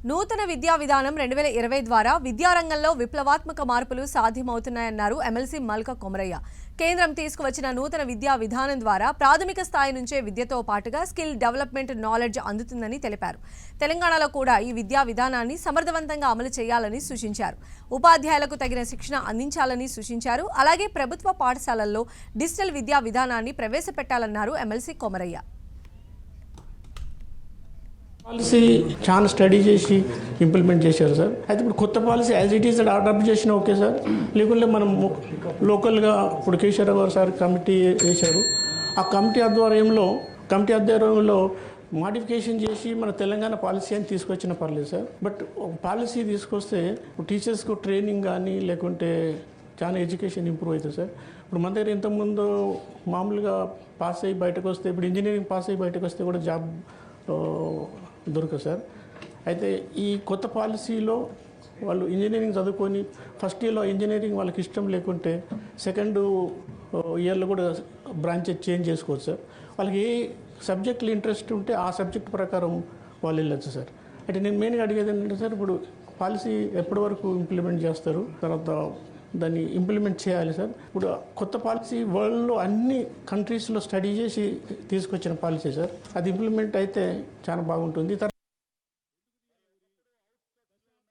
నూతన విద్యా విధానం 2020 ద్వారా విద్యారంగంలో విప్లవాత్మక మార్పులు సాధ్యమవుతున్నాయన్నారు ఎమ్మెల్సీ మల్క కొమరయ్య. కేంద్రం తీసుకువచ్చిన నూతన విద్యా విధానం ద్వారా ప్రాథమిక స్థాయి నుంచే విద్యతో పాటుగా స్కిల్ డెవలప్మెంట్ నాలెడ్జ్ అందుతుందని తెలిపారు. తెలంగాణలో కూడా ఈ విద్యా విధానాన్ని సమర్థవంతంగా అమలు చేయాలని సూచించారు. ఉపాధ్యాయులకు తగిన శిక్షణ అందించాలని సూచించారు. అలాగే ప్రభుత్వ పాఠశాలల్లో డిజిటల్ విద్యా విధానాన్ని ప్రవేశపెట్టాలన్నారు ఎమ్మెల్సీ కొమరయ్య. పాలసీ చాలా స్టడీ చేసి ఇంప్లిమెంట్ చేశారు సార్. అయితే ఇప్పుడు కొత్త policy as it is adopt చేసినా ఓకే సార్, లేకుంటే మనం లోకల్గా ఇప్పుడు కేశవరావు గారు సార్ కమిటీ వేశారు. ఆ కమిటీ ఆధ్వర్యంలో మాడిఫికేషన్ చేసి మన తెలంగాణ పాలసీ అని తీసుకొచ్చిన పర్లేదు సార్. బట్ పాలసీ తీసుకొస్తే టీచర్స్కు ట్రైనింగ్ కానీ లేకుంటే చాలా ఎడ్యుకేషన్ ఇంప్రూవ్ అవుతుంది సార్. ఇప్పుడు మన దగ్గర ఇంతకుముందు మామూలుగా పాస్ అయ్యి బయటకు వస్తే, ఇప్పుడు ఇంజనీరింగ్ పాస్ అయ్యి బయటకు వస్తే కూడా జాబ్ దొరకదు సార్. అయితే ఈ కొత్త పాలసీలో వాళ్ళు ఇంజనీరింగ్ చదువుకొని ఫస్ట్ ఇయర్లో ఇంజనీరింగ్ వాళ్ళకి ఇష్టం లేకుంటే సెకండ్ ఇయర్లో కూడా బ్రాంచెస్ చేంజ్ చేసుకోవచ్చు సార్. వాళ్ళకి ఏ సబ్జెక్టులు ఇంట్రెస్ట్ ఉంటే ఆ సబ్జెక్ట్ ప్రకారం వాళ్ళు వెళ్ళచ్చు సార్. అయితే నేను మెయిన్గా అడిగేది ఏంటంటే సార్, ఇప్పుడు పాలసీ ఎప్పటి వరకు ఇంప్లిమెంట్ చేస్తారు, తర్వాత దాన్ని ఇంప్లిమెంట్ చేయాలి సార్. ఇప్పుడు కొత్త పాలసీ వరల్డ్లో అన్ని కంట్రీస్లో స్టడీ చేసి తీసుకొచ్చిన పాలసీ సార్. అది ఇంప్లిమెంట్ అయితే చాలా బాగుంటుంది.